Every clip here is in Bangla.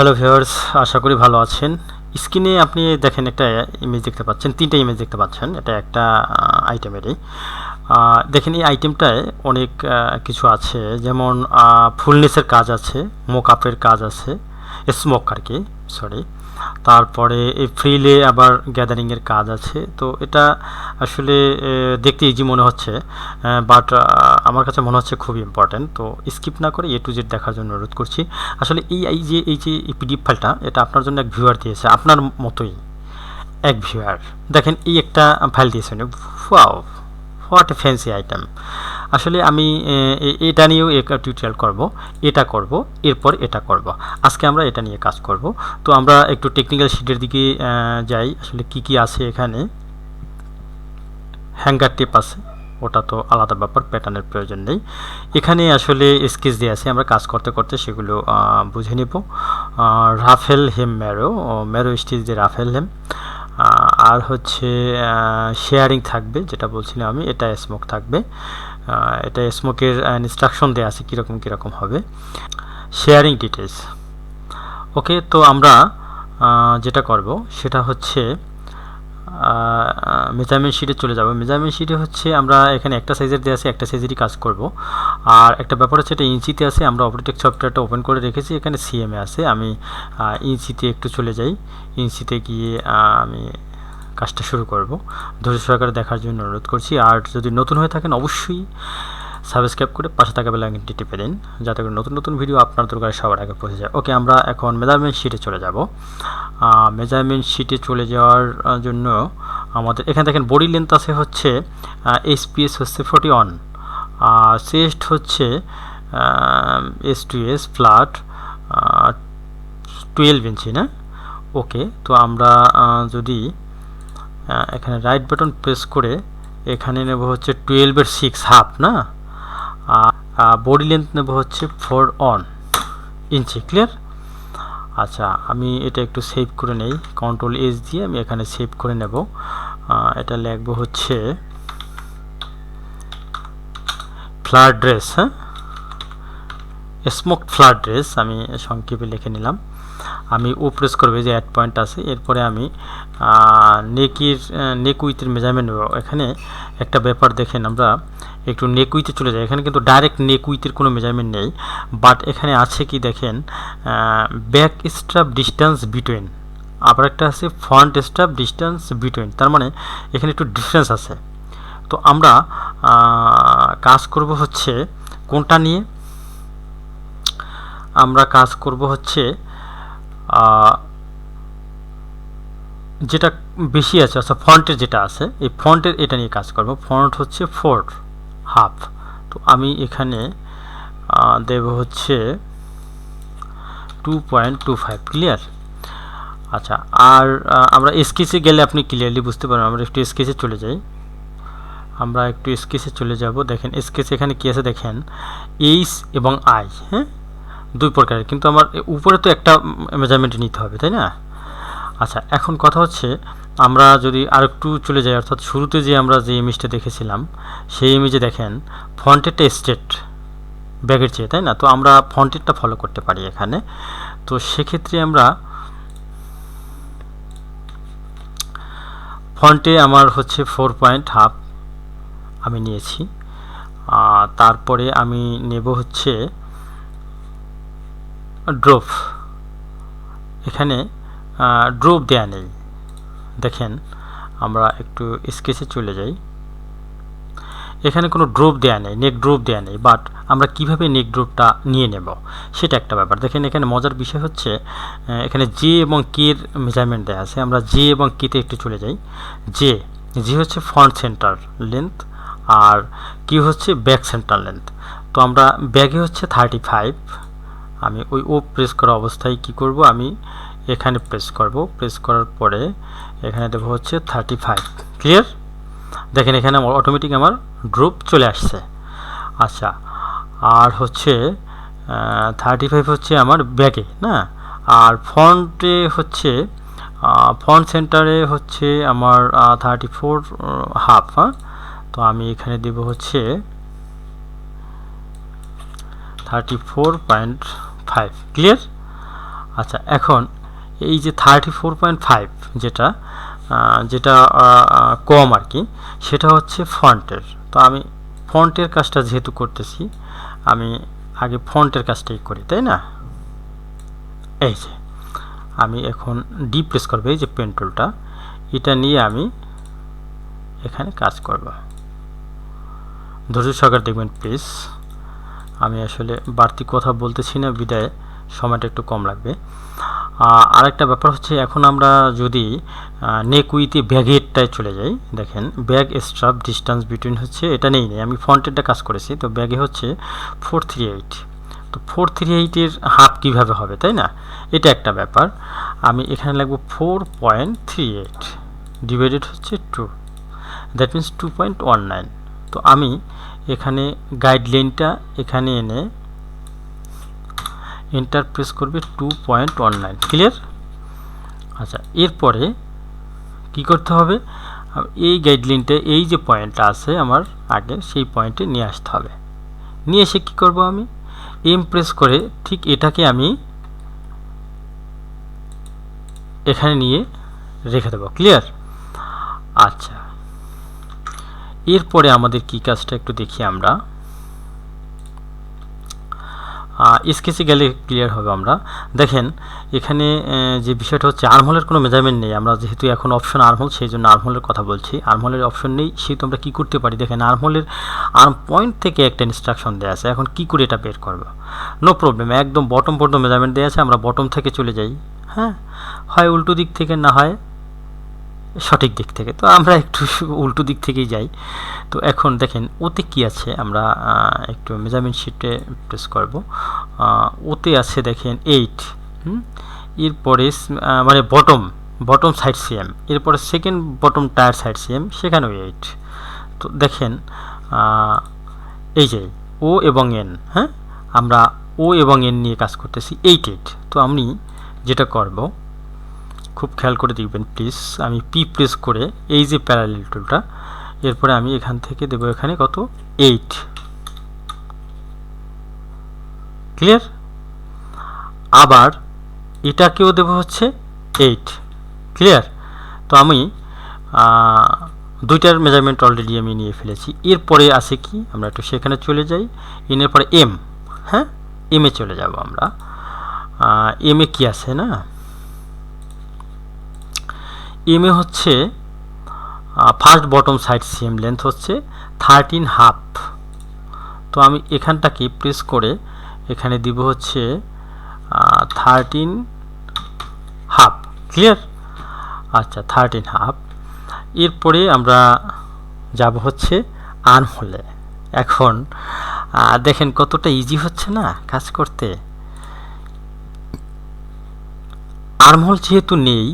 হ্যালো ভিউয়ার্স, আশা করি ভালো আছেন। স্ক্রিনে আপনি দেখেন একটা ইমেজ দেখতে পাচ্ছেন, তিনটা ইমেজ দেখতে পাচ্ছেন। এটা একটা আইটেমেরই। দেখেন এই আইটেমটায় অনেক কিছু আছে, যেমন ফুলনেসের কাজ আছে, মোক আপের কাজ আছে, স্মোক আর কি, সরি। তারপরে এই ফ্রিলে আবার গ্যাদারিংয়ের কাজ আছে। তো এটা আসলে দেখতে ইজি মনে হচ্ছে, বাট আমার কাছে মনে হচ্ছে খুবই ইম্পর্ট্যান্ট। তো স্কিপ না করে এ টু জেড দেখার জন্য অনুরোধ করছি। আসলে এই যে পিডিএফ ফাইলটা, এটা আপনার জন্য এক ভিউয়ার দিয়েছে, আপনার মতোই এক ভিউয়ার। দেখেন এই একটা ফাইল দিয়েছে, wow, what a fancy item. আসলে আমি এটা নিয়েও একটা টিউটোরিয়াল করব, এটা করব, এরপর এটা করব। আজকে আমরা এটা নিয়ে কাজ করব। তো আমরা একটু টেকনিক্যাল শিটের দিকে যাই। আসলে কি কি আছে এখানে। হ্যাঙ্গার টেপ আছে, ওটা তো আলাদা ব্যাপার, প্যাটার্নের প্রয়োজন নেই। এখানে আসলে স্কেচ দিয়ে আছে, আমরা কাজ করতে করতে সেগুলো বুঝে নেব। রাফেল হেম ম্যারো স্টিচ দিয়ে রাফেল হেম। আর হচ্ছে শেয়ারিং থাকবে, যেটা বলছিলাম আমি। এটা স্মোক থাকবে, এটা স্মোকের ইনস্ট্রাকশন দেওয়া আছে কীরকম কীরকম হবে। Sharing details. ওকে, তো আমরা যেটা করব সেটা হচ্ছে মেজারমেন্ট শিটে চলে যাব। মেজারমেন্ট শিটে হচ্ছে আমরা এখানে একটা সাইজের দিয়ে আছে, একটা সাইজেরই কাজ করব। আর একটা ব্যাপার হচ্ছে এটা ইঞ্চিতে আছে, আমরা অপারেটিং সফটওয়্যারটা ওপেন করে রেখেছি, এখানে সিএমএ আছে। আমি ইঞ্চিতে একটু চলে যাই, ইঞ্চিতে গিয়ে আমি কাজটা শুরু করব। ধৈর্য সহকারে দেখার জন্য অনুরোধ করছি। আর যদি নতুন হয়ে থাকেন অবশ্যই সাবস্ক্রাইব করে পাশে থাকা বেল আইকনটি টিপে দিন, যাতে করে নতুন নতুন ভিডিও আপনার দরকারে সবার আগে পৌঁছে যায়। ওকে, আমরা এখন মেজারমেন্ট শিটে চলে যাব। মেজারমেন্ট শিটে চলে যাওয়ার জন্য আমাদের এখানে দেখেন বডি লেন্থ আছে হচ্ছে এসপিএস হচ্ছে 41, চেস্ট হচ্ছে এস টু এস ফ্ল্যাট 12 ইঞ্চি না। ওকে, তো আমরা যদি এখানে রাইট বাটন প্রেস করে এখানে নেব হচ্ছে 12-এর 6 হাফ না। বডি লেন্থ নেব হচ্ছে 4 ইঞ্চি। ক্লিয়ার? আচ্ছা, আমি এটা একটু সেভ করে নেই, কন্ট্রোল এস দিয়ে আমি এখানে সেভ করে নেব। এটা লিখব হচ্ছে ফ্ল্যাট ড্রেস, হ্যাঁ, স্মোক ফ্ল্যাট ড্রেস আমি সংক্ষেপে লিখে নিলাম। আমি ও প্রেস করবে যে অ্যাড পয়েন্ট আছে, এরপরে আমি নেক উইথের মেজারমেন্ট নেব। এখানে একটা ব্যাপার দেখেন, আমরা একটু নেক উইথে চলে যাই। এখানে কিন্তু ডাইরেক্ট নেক উইথের কোনো মেজারমেন্ট নেই, বাট এখানে আছে কি দেখেন, ব্যাক স্ট্রাপ ডিস্টেন্স বিটুইন, আবার একটা আছে ফ্রন্ট স্ট্রাপ ডিস্টেন্স বিটুইন। তার মানে এখানে একটু ডিফারেন্স আছে। তো আমরা কাজ করব হচ্ছে কোনটা নিয়ে, আমরা কাজ করব হচ্ছে যেটা বেশি আছে, আচ্ছা ফন্টের যেটা আছে, এই ফন্টের এটা নিয়ে কাজ করব। ফন্ট হচ্ছে 4 হাফ। তো আমি এখানে দেব হচ্ছে 2.25। ক্লিয়ার? আচ্ছা, আর আমরা স্কেচে গেলে আপনি ক্লিয়ারলি বুঝতে পারবেন। আমরা একটু স্কেচে চলে যাই, আমরা একটু স্কেচে চলে যাব। দেখেন স্কেচ এখানে কী আছে দেখেন, এইচ এবং আই, হ্যাঁ, দুই প্রকারের, কিন্তু আমার উপরে তো একটা মেজারমেন্ট নিতে হবে, তাই না? আচ্ছা, এখন কথা হচ্ছে আমরা যদি আরেকটু চলে যাই, অর্থাৎ শুরুতে যে আমরা যে ইমেজটা দেখেছিলাম সেই ইমেজে দেখেন ফন্টেরটা স্ট্রেট ব্যাগের চেয়ে, তাই না? তো আমরা ফন্টেরটা ফলো করতে পারি এখানে। তো সেক্ষেত্রে আমরা ফন্টে আমার হচ্ছে 4.5 আমি নিয়েছি। তারপরে আমি নেব হচ্ছে ড্রপ। এখানে ড্রপ দেয়া নেই, দেখেন আমরা একটু স্কেচে চলে যাই। এখানে কোনো ড্রপ দেয়া নেই, নেক ড্রপ দেয়া নেই, বাট আমরা কিভাবে নেক ড্রপটা নিয়ে নেব সেটা একটা ব্যাপার। দেখেন এখানে মজার বিষয় হচ্ছে এখানে জে এবং কের মেজারমেন্ট দেওয়া আছে। আমরা জে এবং কেতে একটু চলে যাই। জে হচ্ছে ফ্রন্ট সেন্টার লেন্থ, আর কি হচ্ছে ব্যাক সেন্টার লেন্থ। তো আমরা ব্যাগে হচ্ছে 35। আমি ওই ও প্রেস করা অবস্থায় কি করব, আমি এখানে প্রেস করব, প্রেস করার পরে এখানে দেবো হচ্ছে 35। ক্লিয়ার? দেখেন এখানে অটোমেটিক আমার ড্রপ চলে আসছে। আচ্ছা, আর হচ্ছে 35 হচ্ছে আমার ব্যাকে না, আর ফ্রন্টে হচ্ছে ফ্রন্ট সেন্টারে হচ্ছে আমার 34 হাফ। হ্যাঁ, তো আমি এখানে দেব হচ্ছে 34.5। ক্লিয়ার? আচ্ছা, এখন এই যে 34.5 যেটা যেটা কম আর কি, সেটা হচ্ছে ফন্টের। তো আমি ফন্টের কাজটা যেহেতু করতেছি, আমি আগে ফন্টের কাজটাই করি, তাই না? এই যে আমি এখন ডি প্রেস করবো, এই যে পেন টুলটা, এটা নিয়ে আমি এখানে কাজ করব। ধৈর্য সহকারে দেখবেন প্লিজ। আমি আসলে বাড়তি কথা বলতেছি না, বিদায় সময়টা একটু কম লাগবে। আরেকটা ব্যাপার হচ্ছে, এখন আমরা যদি নেক উইথে ব্যাগেরটায় চলে যাই, দেখেন ব্যাগ স্ট্রাপ ডিস্টেন্স বিটুইন হচ্ছে, এটা নেই আমি ফন্টেরটা কাজ করেছি, তো ব্যাগে হচ্ছে 438। তো 438-এর হাফ কীভাবে হবে, তাই না? এটা একটা ব্যাপার। আমি এখানে লাগবো 4.38 ডিভাইডেড হচ্ছে 2, দ্যাট মিনস 2.19। তো আমি এখানে গাইডলাইনটা এখানে এনে এন্টার প্রেস করবে 2.19, ক্লিয়ার? আচ্ছা, এরপরে কি করতে হবে, এই গাইডলাইনটা এই যে পয়েন্টটা আছে আমার আগে, সেই পয়েন্টে নিয়ে আসতে হবে। নিয়ে এসে কী করব, আমি এম প্রেস করে ঠিক এটাকে আমি এখানে নিয়ে রেখে দেবো, ক্লিয়ার? আচ্ছা, এরপরে আমাদের কি কাজটা একটু দেখি আমরা। স্কেচে গেলে ক্লিয়ার হবে। আমরা দেখেন এখানে যে বিষয়টা হচ্ছে, আর্মহোলের কোনো মেজারমেন্ট নেই। আমরা যেহেতু এখন অপশন আর্মহোল, সেই জন্য আর্মহোলের কথা বলছি। আর্মহোলের অপশন নেই, সেহেতু আমরা কী করতে পারি, দেখেন আর্মহোলের আর্ম পয়েন্ট থেকে একটা ইনস্ট্রাকশন দেওয়া আছে। এখন কী করে এটা বের করব? নো প্রবলেম, একদম বটম পর্যন্ত মেজারমেন্ট দেওয়া আছে, আমরা বটম থেকে চলে যাই। হ্যাঁ, হয় উল্টো দিক থেকে, না হয় সঠিক দিক থেকে। তো আমরা একটু উল্টো দিক থেকেই যাই। তো এখন দেখেন ওতে কি আছে, আমরা একটু মেজারমেন্ট শিটে প্রেস করব। ওতে আছে দেখেন 8, এরপরে মানে বটম সাইড সিএম, এরপরে second bottom tyre side CM, সেখানেও 8। তো দেখেন এই যে ও এবং এন, হ্যাঁ, আমরা ও এবং এন নিয়ে কাজ করতেছি, 8। তো আমি যেটা করব, খুব খেয়াল করে দেখবেন প্লিজ, আমি পি প্রেস করে এই যে প্যারালেল টুলটা, এরপরে আমি এখান থেকে দেবো এখানে কত, 8, ক্লিয়ার? আবার এটাকেও দেবো হচ্ছে 8, ক্লিয়ার? তো আমি দুইটার মেজারমেন্ট অলরেডি আমি নিয়ে ফেলেছি। এরপরে আছে কি, আমরা একটু সেখানে চলে যাই, এর পরে এম, হ্যাঁ, এমে চলে যাব আমরা। এমে কি আছে না, এমে হচ্ছে first bottom side CM length হচ্ছে 13.5। তো আমি এখানটাকে প্রেস করে এখানে দিব হচ্ছে 13.5, ক্লিয়ার? আচ্ছা, 13.5। এরপরে আমরা যাব হচ্ছে আর্মহোলে। এখন দেখেন কতটা ইজি হচ্ছে না কাজ করতে। আর্মহোল যেহেতু নেই,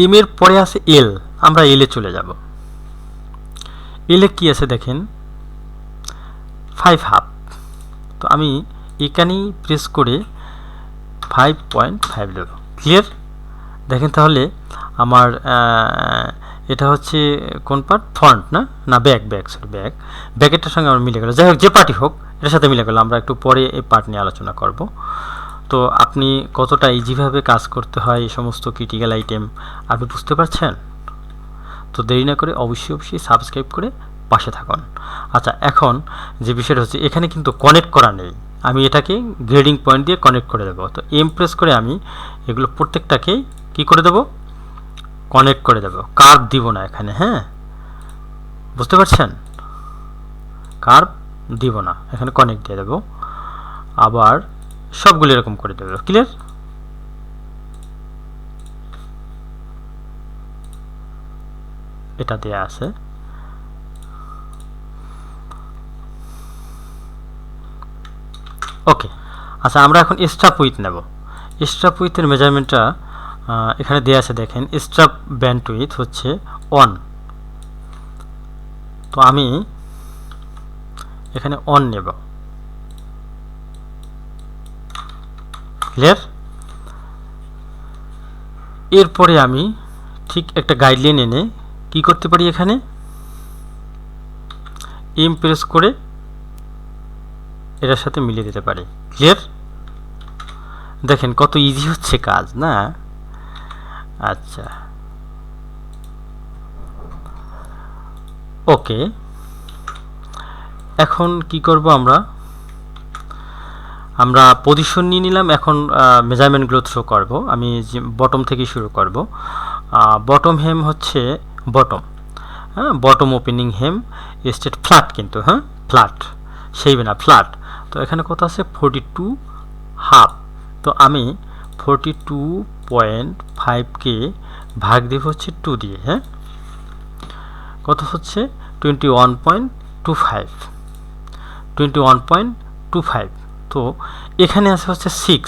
এম এর পরে আছে এল, আমরা এলে চলে যাব। এলে কি আছে দেখেন 5.5। তো আমি এখানেই প্রেস করে 5.5 দেব, ক্লিয়ার? দেখেন তাহলে আমার এটা হচ্ছে কোন পার্ট, ফ্রন্ট না ব্যাক, সরি ব্যাকেরটার সঙ্গে আমার মিলে গেল। যাই হোক, যে পার্টি হোক, এটার সাথে মিলে গেল। আমরা একটু পরে এই পার্ট নিয়ে আলোচনা করব। তো আপনি কতটা ইজিভাবে কাজ করতে হয়, এই সমস্ত ক্রিটিক্যাল আইটেম আপনি বুঝতে পারছেন? তো দেরি না করে অবশ্যই সাবস্ক্রাইব করে পাশে থাকুন। আচ্ছা, এখন যে বিষয়টা হচ্ছে, এখানে কিন্তু কানেক্ট করা নেই, আমি এটাকে গ্রেডিং পয়েন্ট দিয়ে কানেক্ট করে দেবো। তো এম প্রেস করে আমি এগুলো প্রত্যেকটাকেই কি করে দেব, কানেক্ট করে দেব। কার্ভ দিব না এখানে, হ্যাঁ, বুঝতে পারছেন? কার্ভ দিব না, এখানে কানেক্ট দিয়ে দেব। আবার সবগুলো এরকম করে দেব, ক্লিয়ার? এটা দেয়া আছে। ওকে, আচ্ছা, আমরা এখন স্ট্রাপ উইথ নেব। স্ট্রাপ উইথের মেজারমেন্টটা এখানে দেয়া আছে, দেখেন স্ট্রাপ ব্যান্ড উইথ হচ্ছে 1। তো আমি এখানে 1 নেব, ক্লিয়ার? এরপরে আমি ঠিক একটা গাইডলাইন এনে কি করতে পারি, এখানে এম প্রেস করে এটার সাথে মিলিয়ে দিতে পারি, ক্লিয়ার? দেখেন কত ইজি হচ্ছে কাজ না। আচ্ছা ওকে, এখন কি করব আমরা পজিশন নিয়ে নিলাম। এখন মেজারমেন্টগুলো থ্রো করব। আমি বটম থেকে শুরু করব। বটম হেম হচ্ছে বটম, হ্যাঁ, বটম ওপেনিং হেম স্টেট ফ্ল্যাট, কিন্তু হ্যাঁ ফ্ল্যাট, সেইবে না ফ্ল্যাট। তো এখানে কত আছে 42.5। তো আমি 42.5কে ভাগ দেব হচ্ছে 2 দিয়ে, হ্যাঁ, কত হচ্ছে 21.25, 21.25। তো এখানে আছে হচ্ছে 6,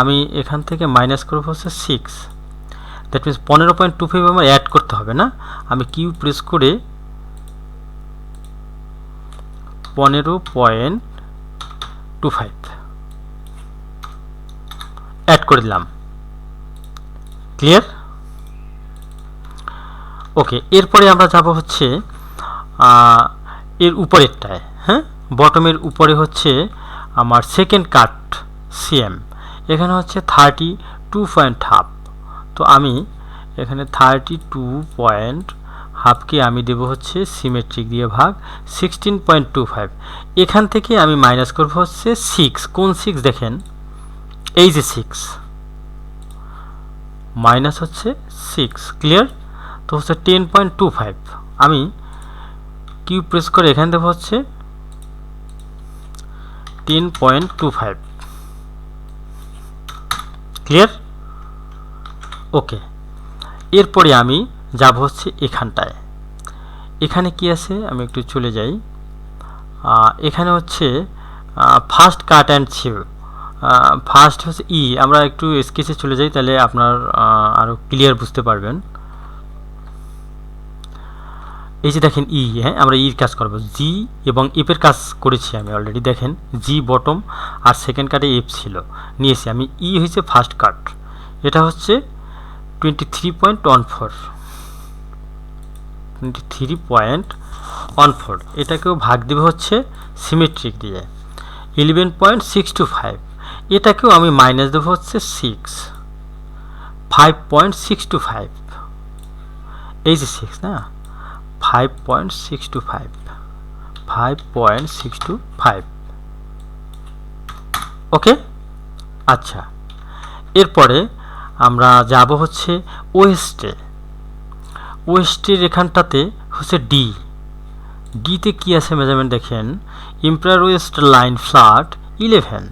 আমি এখান থেকে মাইনাস করব হচ্ছে 6, দ্যাট মিনস 15.25 আমার অ্যাড করতে হবে না। আমি কিউ প্রেস করে 15.25 অ্যাড করে দিলাম। ক্লিয়ার? ওকে, এরপরে আমরা যাব হচ্ছে এর উপরেরটায়, হ্যাঁ, বটমের উপরে হচ্ছে আমার সেকেন্ড কাট সিএম, এখানে হচ্ছে 32.5। তো আমি এখানে 32.5কে আমি দেব হচ্ছে সিমেট্রিক দিয়ে ভাগ 16.25। এখান থেকে আমি মাইনাস করব হচ্ছে 6। কোন 6? দেখেন এই যে 6 মাইনাস হচ্ছে 6। ক্লিয়ার? তো হচ্ছে 10.25। আমি কিউ প্রেস করে এখানে দেবো হচ্ছে 10.25। ক্লিয়ার? ওকে, এরপরে আমি যাব হচ্ছে এখানটায়। এখানে কি আছে আমি একটু চলে যাই। এখানে হচ্ছে first cut and sew, first হচ্ছে ই। আমরা একটু স্কেচে চলে যাই, তাহলে আপনার আরও ক্লিয়ার বুঝতে পারবেন। এই যে দেখেন ই, হ্যাঁ, আমরা ইর কাজ করব। জি এবং এফের কাজ করেছি আমি অলরেডি। দেখেন জি বটম আর সেকেন্ড কাটে এফ ছিল, নিয়েছি আমি। ই হয়েছে ফার্স্ট কাট, এটা হচ্ছে 23.14, 23.14। এটাকেও ভাগ দেবে হচ্ছে সিমেট্রিক দিয়ে 11.625। এটাকেও আমি মাইনাস দেবো হচ্ছে 6, 5.625। এই যে 6 না, 5.625, 5.625। ওকে, আচ্ছা, এরপরে আমরা যাব হচ্ছে ওয়েস্টে। ওয়েস্টের এখানটাতে হচ্ছে ডি। ডিতে কি আছে মেজারমেন্ট দেখেন, এম্পায়ার ওয়েস্ট লাইন ফ্ল্যাট 11।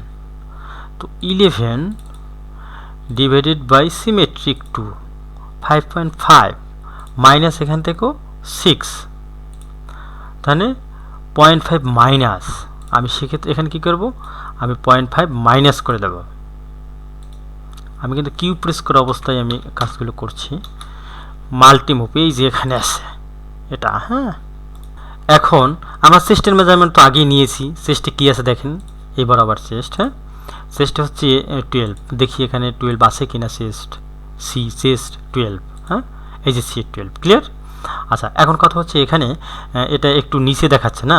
তো 11 ডিভাইডেড বাই সিমেট্রিক 2, 5.5 মাইনাস এখান থেকেও 6, তাহলে 0.5 মাইনাস। আমি সেক্ষেত্রে এখানে কি করব, আমি 0.5 মাইনাস করে দেব। আমি কিন্তু কিউ প্রেস করা অবস্থায় আমি কাজগুলো করছি। মাল্টিমুভ এই যে এখানে আছে এটা, হ্যাঁ। এখন আমার চেস্টের মেজারমেন্ট তো আগেই নিয়েছি। চেস্টে কি আছে দেখেন, এই বরাবর চেস্ট, হ্যাঁ, চেস্টে হচ্ছে 12। দেখি এখানে 12 আছে কিনা। চেস্ট সি, চেস্ট 12, হ্যাঁ, এই যে সি 12। ক্লিয়ার? আচ্ছা, এখন কথা হচ্ছে এখানে এটা একটু নিচে দেখাচ্ছে না,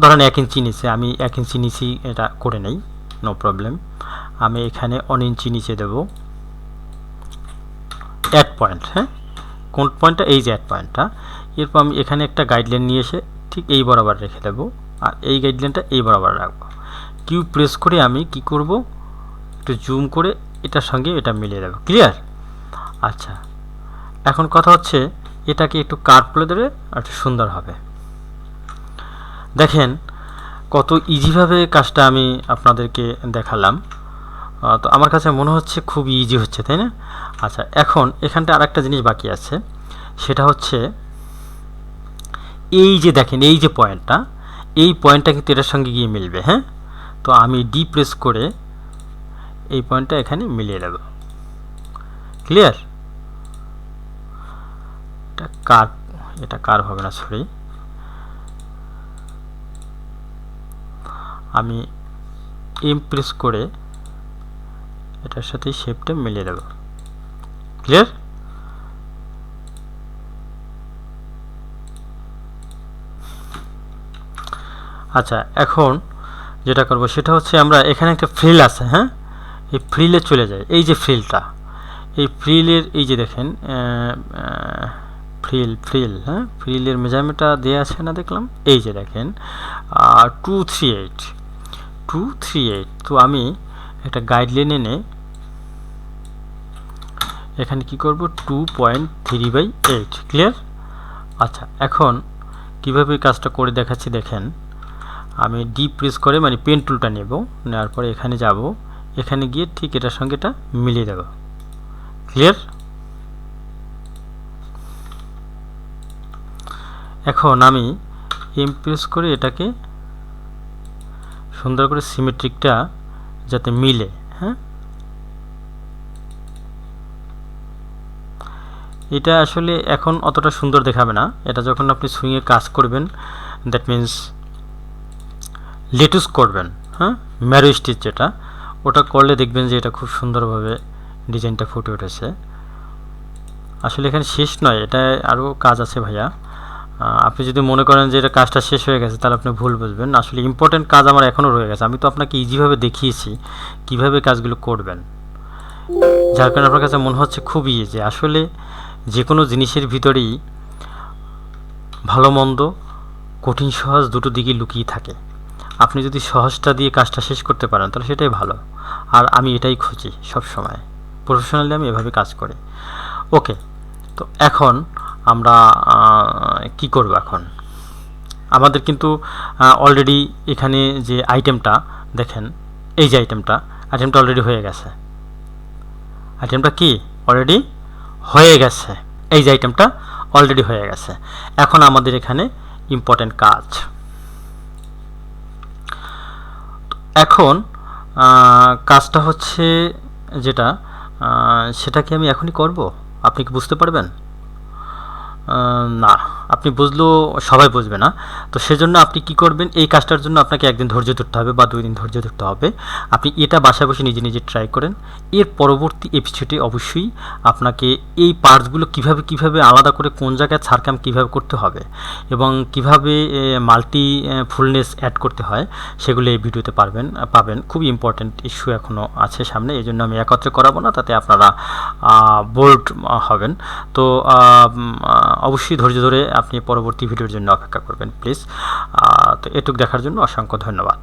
ধরেন 1 ইঞ্চি নিচে। আমি 1 ইঞ্চি নিচে এটা করে নেই, নো প্রবলেম। আমি এখানে 1 ইঞ্চি নিচে দেব অ্যাড পয়েন্ট, হ্যাঁ, কোন পয়েন্টটা, এই যে অ্যাড পয়েন্টটা। এরপর আমি এখানে একটা গাইডলাইন নিয়ে এসে ঠিক এই বরাবর রেখে দেবো, আর এই গাইডলাইনটা এই বরাবর রাখবো। কিউ প্রেস করে আমি কি করব, একটু জুম করে এটার সঙ্গে এটা মিলিয়ে দেবো। ক্লিয়ার? আচ্ছা, এখন কথা হচ্ছে এটাকে একটু কার্ভ করে দেবে, একটু সুন্দর হবে। দেখেন কত ইজিভাবে কাজটা আমি আপনাদেরকে দেখালাম। তো আমার কাছে মনে হচ্ছে খুব ইজি হচ্ছে, তাই না? আচ্ছা, এখন এখানটা আর একটা জিনিস বাকি আছে, সেটা হচ্ছে এই যে দেখেন এই যে পয়েন্টটা, এই পয়েন্টটা কিন্তু এটার সঙ্গে গিয়ে মিলবে, হ্যাঁ। তো আমি ডি প্রেস করে এই পয়েন্টটা এখানে মিলিয়ে দেব। ক্লিয়ার? এটা কার্ভ হবে না, সরি। আমি এম প্রেস করে এটার সাথে শেপটা মিলিয়ে দেব। ক্লিয়ার? আচ্ছা, এখন যেটা করব সেটা হচ্ছে আমরা এখানে একটা ফ্রিল আছে, হ্যাঁ, এই ফ্রিলে চলে যায়। এই যে ফ্রিলটা, এই ফ্রিলের এই যে দেখেন ফ্রিল, হ্যাঁ, ফ্রিলের মেজারমেন্টটা দেওয়া আছে না, দেখলাম এই যে দেখেন 238। তো আমি একটা গাইডলাইন এনে এখানে কি করব 2.3/8। ক্লিয়ার? আচ্ছা, এখন কিভাবে কাজটা করে দেখাচ্ছি দেখেন। আমি ডি প্রেস করে মানে পেন টুলটা নেব, নেওয়ার পরে এখানে যাব, এখানে গিয়ে ঠিক এটার সঙ্গে এটা মিলিয়ে দেব। ক্লিয়ার? এখন আমি এম প্রেস করে এটাকে সুন্দর করে সিমেট্রিকটা যাতে মিলে, হ্যাঁ, এটা আসলে এখন অতটা সুন্দর দেখাবে না। এটা যখন আপনি সুইংয়ে কাজ করবেন, দ্যাট মিন্স লেটুস করবেন, হ্যাঁ, ম্যারো স্টিচ যেটা, ওটা করলে দেখবেন যে এটা খুব সুন্দরভাবে ডিজাইনটা ফুটে উঠেছে। আসলে এখানে শেষ নয়, এটা আরও কাজ আছে ভাইয়া। আপনি যদি মনে করেন যে এটা কাজটা শেষ হয়ে গেছে তাহলে আপনি ভুল বুঝবেন। আসলে ইম্পর্টেন্ট কাজ আমার এখনও রয়ে গেছে। আমি তো আপনাকে ইজিভাবে দেখিয়েছি কিভাবে কাজগুলো করবেন, যার কারণে আপনার কাছে মনে হচ্ছে খুব ইজি। আসলে যে কোনো জিনিসের ভিতরেই ভালো মন্দ, কঠিন সহজ দুটো দিকই লুকিয়ে থাকে। আপনি যদি সহজটা দিয়ে কাজটা শেষ করতে পারেন তাহলে সেটাই ভালো। আর আমি এটাই খুঁজি সব সময়, প্রফেশনালি আমি এভাবে কাজ করি। ওকে, তো এখন আমরা কি করব? এখন আমাদের কিন্তু অলরেডি এখানে যে আইটেমটা দেখেন, এই যে আইটেমটা অলরেডি হয়ে গেছে। আইটেমটা কি অলরেডি হয়ে গেছে, এই যে আইটেমটা অলরেডি হয়ে গেছে। এখন আমাদের এখানে ইম্পর্টেন্ট কাজ। এখন কাজটা হচ্ছে যেটা, সেটা কি আমি এখনই করব? আপনি কি বুঝতে পারবেন? না, আপনি বুঝলেও সবাই বুঝবে না। তো সেজন্য আপনি কি করবেন, এই কাজটার জন্য আপনাকে একদিন ধৈর্য ধরতে হবে বা 2 দিন ধৈর্য ধরতে হবে। আপনি এটা বাসায় বসে নিজে নিজে ট্রাই করেন। এর পরবর্তী এপিসোডে অবশ্যই আপনাকে এই পার্টসগুলো কিভাবে আলাদা করে কোন জায়গায় ছাড়কাম কিভাবে করতে হবে এবং কিভাবে মাল্টি ফুলনেস অ্যাড করতে হয় সেগুলো এই ভিডিওতে পাবেন। খুবই ইম্পর্ট্যান্ট ইস্যু এখনও আছে সামনে, এই জন্য আমি একত্রে করাবো না, তাতে আপনারা বোল্ড হবেন। তো অবশ্যই ধৈর্য ধরে আপনি পরবর্তী ভিডিওর জন্য অপেক্ষা করবেন প্লিজ। তো এটুক দেখার জন্য অসংখ্য ধন্যবাদ।